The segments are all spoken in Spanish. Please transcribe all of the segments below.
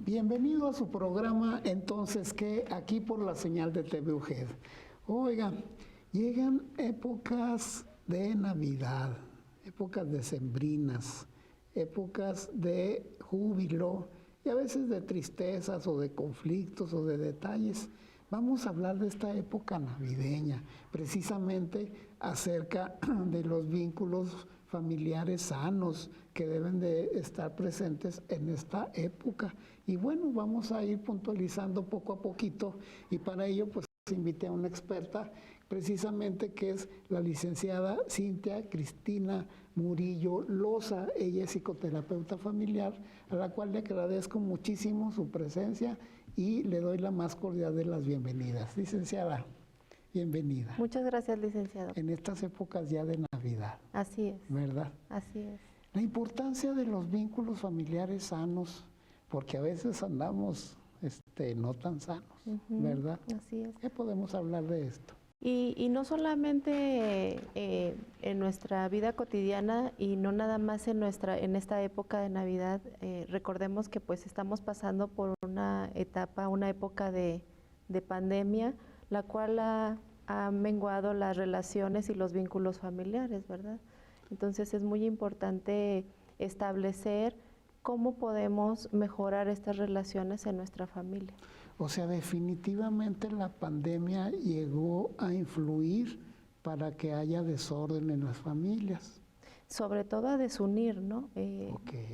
Bienvenido a su programa, entonces, que aquí por la señal de TV UGED. Oigan, llegan épocas de Navidad, épocas decembrinas, épocas de júbilo y a veces de tristezas o de conflictos o de detalles. Vamos a hablar de esta época navideña, precisamente acerca de los vínculos familiares sanos que deben de estar presentes en esta época. Y bueno, vamos a ir puntualizando poco a poquito y para ello pues invité a una experta precisamente que es la licenciada Cintia Cristina Murillo Loza. Ella es psicoterapeuta familiar, a la cual le agradezco muchísimo su presencia y le doy la más cordial de las bienvenidas. Licenciada, bienvenida. Muchas gracias, licenciado. En estas épocas ya de Navidad. Así es. ¿Verdad? Así es. La importancia de los vínculos familiares sanos, porque a veces andamos no tan sanos, ¿verdad? Así es. ¿Qué podemos hablar de esto? Y no solamente en nuestra vida cotidiana y no nada más en esta época de Navidad. Recordemos que pues estamos pasando por una época de pandemia, la cual ha menguado las relaciones y los vínculos familiares, ¿verdad? Entonces es muy importante establecer cómo podemos mejorar estas relaciones en nuestra familia. O sea, definitivamente la pandemia llegó a influir para que haya desorden en las familias. Sobre todo a desunir, ¿no?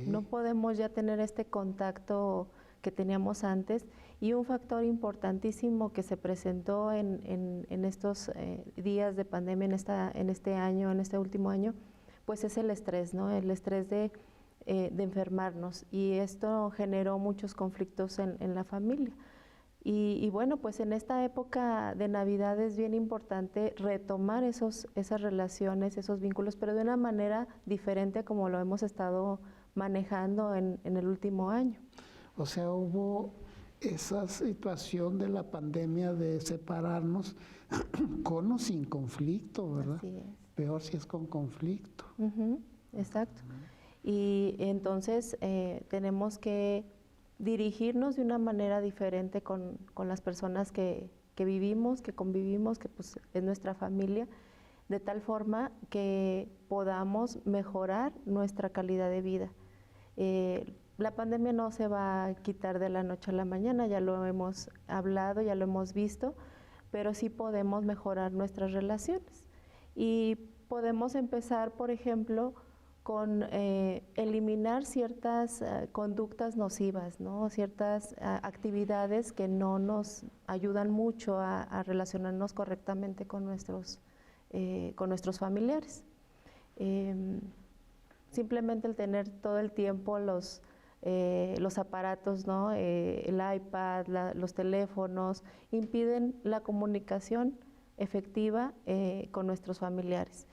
No podemos ya tener este contacto que teníamos antes, y un factor importantísimo que se presentó en estos días de pandemia, en este último año, pues es el estrés, ¿no? El estrés de enfermarnos, y esto generó muchos conflictos en la familia. Y bueno, pues en esta época de Navidad es bien importante retomar esas relaciones, esos vínculos, pero de una manera diferente a como lo hemos estado manejando en el último año. O sea, hubo esa situación de la pandemia de separarnos con o sin conflicto, ¿verdad? Así es. Peor si es con conflicto. Exacto. Y entonces tenemos que dirigirnos de una manera diferente con las personas que vivimos, que convivimos, que pues es nuestra familia, de tal forma que podamos mejorar nuestra calidad de vida. La pandemia no se va a quitar de la noche a la mañana, ya lo hemos hablado, ya lo hemos visto, pero sí podemos mejorar nuestras relaciones. Y podemos empezar, por ejemplo, con eliminar ciertas conductas nocivas, ¿no? Ciertas actividades que no nos ayudan mucho a relacionarnos correctamente con nuestros familiares. Simplemente el tener todo el tiempo los aparatos, ¿no? El iPad, los teléfonos, impiden la comunicación efectiva con nuestros familiares.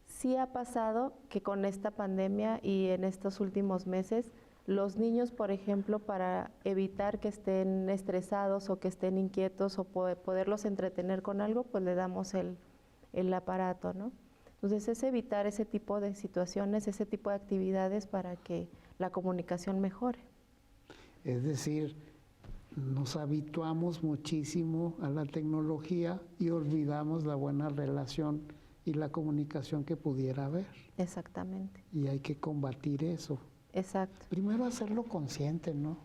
Sí ha pasado que con esta pandemia y en estos últimos meses, los niños, por ejemplo, para evitar que estén estresados o que estén inquietos o poderlos entretener con algo, pues le damos el aparato, ¿no? Entonces es evitar ese tipo de situaciones, ese tipo de actividades para que la comunicación mejore. Es decir, nos habituamos muchísimo a la tecnología y olvidamos la buena relación y la comunicación que pudiera haber. Exactamente. Y hay que combatir eso. Exacto. Primero hacerlo consciente, ¿no?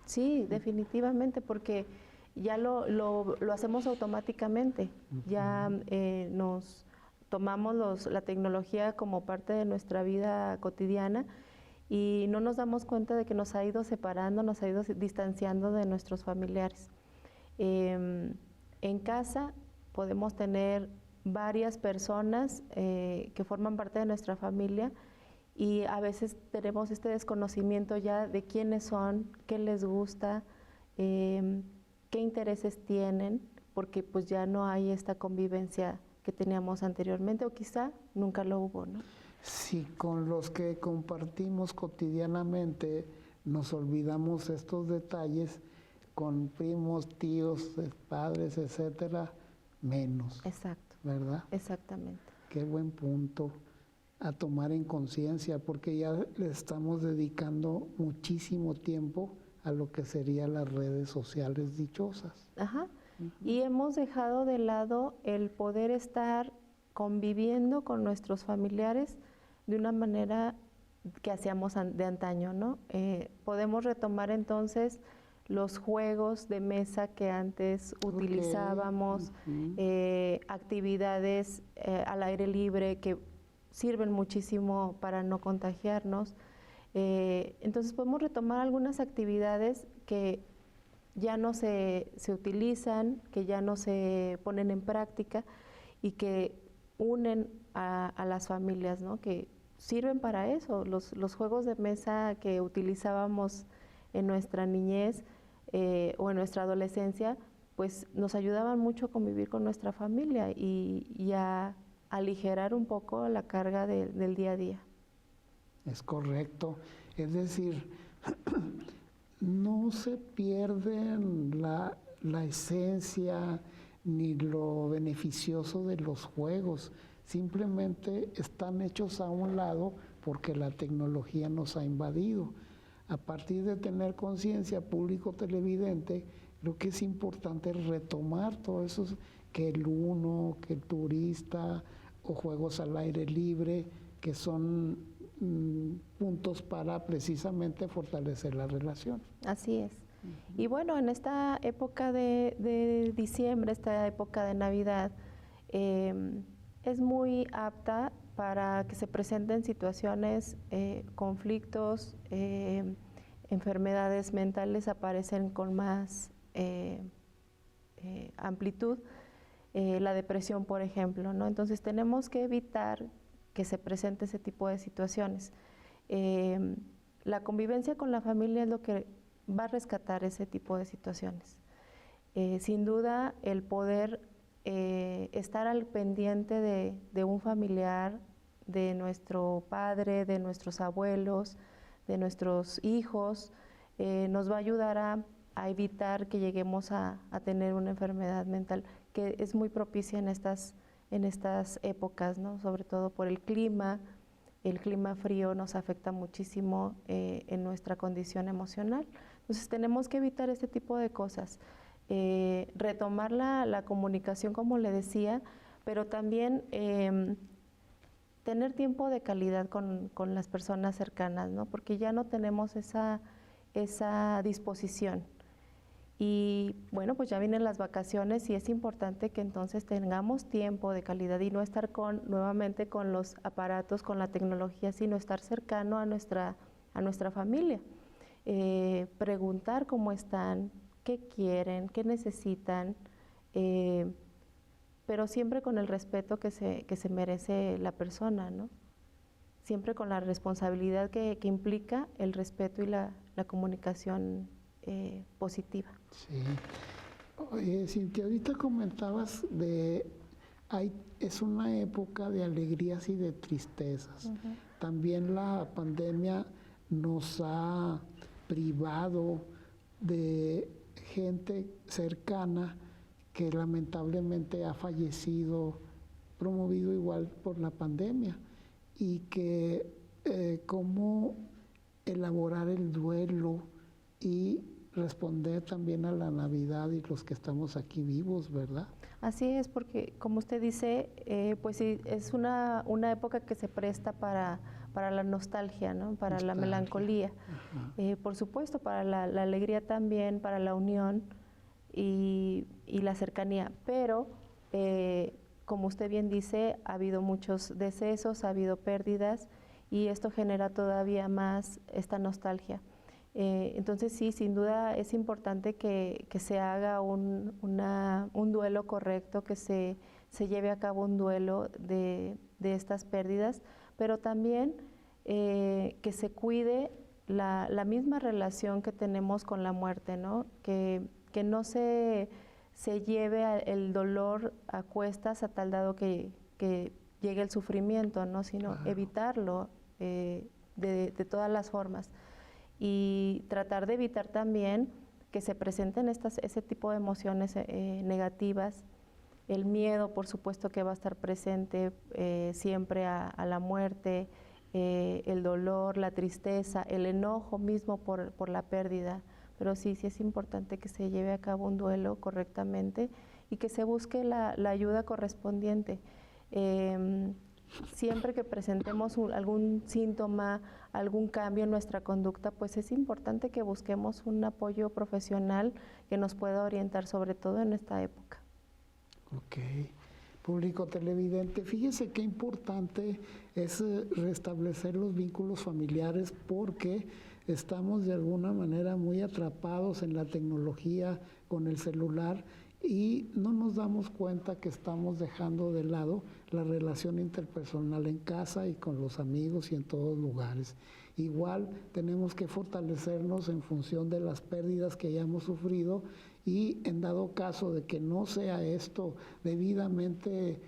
Sí, definitivamente, porque ya lo hacemos automáticamente. Ya nos tomamos la tecnología como parte de nuestra vida cotidiana y no nos damos cuenta de que nos ha ido separando, nos ha ido distanciando de nuestros familiares. En casa podemos tener varias personas que forman parte de nuestra familia, y a veces tenemos este desconocimiento ya de quiénes son, qué les gusta, qué intereses tienen, porque pues ya no hay esta convivencia que teníamos anteriormente, o quizá nunca lo hubo, ¿no? Si con los que compartimos cotidianamente nos olvidamos estos detalles, con primos, tíos, padres, etcétera, menos. Exacto. ¿Verdad? Exactamente. Qué buen punto a tomar en conciencia, porque ya le estamos dedicando muchísimo tiempo a lo que serían las redes sociales dichosas. Ajá. Y hemos dejado de lado el poder estar conviviendo con nuestros familiares de una manera que hacíamos de antaño, ¿no? Podemos retomar entonces los juegos de mesa que antes utilizábamos, actividades al aire libre que sirven muchísimo para no contagiarnos. Entonces podemos retomar algunas actividades que ya no se utilizan, que ya no se ponen en práctica y que unen a las familias, ¿no? Que sirven para eso. Los juegos de mesa que utilizábamos en nuestra niñez o en nuestra adolescencia, pues nos ayudaban mucho a convivir con nuestra familia y a aligerar un poco la carga del día a día. Es correcto. Es decir, no se pierden la esencia ni lo beneficioso de los juegos, simplemente están hechos a un lado porque la tecnología nos ha invadido. A partir de tener conciencia, público televidente, creo que es importante retomar todo eso, que el Uno, que el turista, o juegos al aire libre, que son puntos para precisamente fortalecer la relación. Así es. Y bueno, en esta época de diciembre, esta época de Navidad, es muy apta para que se presenten situaciones, conflictos, enfermedades mentales aparecen con más amplitud, la depresión, por ejemplo, ¿no? Entonces tenemos que evitar que se presente ese tipo de situaciones. La convivencia con la familia es lo que va a rescatar ese tipo de situaciones. Sin duda, el poder estar al pendiente de un familiar, de nuestro padre, de nuestros abuelos, de nuestros hijos, nos va a ayudar a evitar que lleguemos a tener una enfermedad mental que es muy propicia en estas épocas, ¿no? Sobre todo por el clima. El clima frío nos afecta muchísimo en nuestra condición emocional. Entonces tenemos que evitar este tipo de cosas. Retomar la comunicación, como le decía, pero también tener tiempo de calidad con las personas cercanas, ¿no? Porque ya no tenemos esa disposición. Y bueno, pues ya vienen las vacaciones y es importante que entonces tengamos tiempo de calidad y no estar nuevamente con los aparatos, con la tecnología, sino estar cercano a nuestra familia. Preguntar cómo están, qué quieren, qué necesitan, pero siempre con el respeto que se merece la persona, ¿no? Siempre con la responsabilidad que implica el respeto y la comunicación positiva. Sí. Oye, Cintia, ahorita comentabas es una época de alegrías y de tristezas. También la pandemia nos ha privado de gente cercana que lamentablemente ha fallecido, promovido igual por la pandemia, y que cómo elaborar el duelo y responder también a la Navidad y los que estamos aquí vivos, ¿verdad? Así es, porque como usted dice, pues sí, es una época que se presta para la nostalgia, ¿no? Para la melancolía. Por supuesto, para la alegría también, para la unión y la cercanía. Pero, como usted bien dice, ha habido muchos decesos, ha habido pérdidas y esto genera todavía más esta nostalgia. Entonces sí, sin duda es importante que se haga un duelo correcto, que se lleve a cabo un duelo de estas pérdidas, pero también que se cuide la misma relación que tenemos con la muerte, ¿no? Que no se lleve el dolor a cuestas a tal dado que llegue el sufrimiento, ¿no? Sino evitarlo de todas las formas. Y tratar de evitar también que se presenten ese tipo de emociones negativas. El miedo, por supuesto, que va a estar presente siempre a la muerte, el dolor, la tristeza, el enojo mismo por la pérdida, pero sí es importante que se lleve a cabo un duelo correctamente y que se busque la ayuda correspondiente. Siempre que presentemos algún síntoma, algún cambio en nuestra conducta, pues es importante que busquemos un apoyo profesional que nos pueda orientar, sobre todo en esta época. Ok. Público televidente, fíjese qué importante es restablecer los vínculos familiares, porque estamos de alguna manera muy atrapados en la tecnología con el celular y no nos damos cuenta que estamos dejando de lado la relación interpersonal en casa y con los amigos y en todos lugares. Igual tenemos que fortalecernos en función de las pérdidas que hayamos sufrido, y en dado caso de que no sea esto debidamente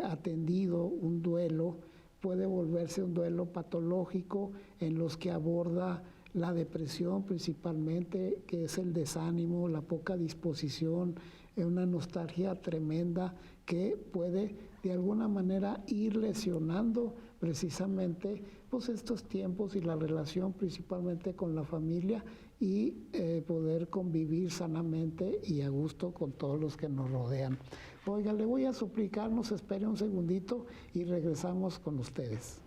atendido, un duelo puede volverse un duelo patológico en los que aborda la depresión principalmente, que es el desánimo, la poca disposición, una nostalgia tremenda que puede de alguna manera ir lesionando precisamente pues estos tiempos y la relación principalmente con la familia, y poder convivir sanamente y a gusto con todos los que nos rodean. Oiga, le voy a suplicar, nos espere un segundito y regresamos con ustedes.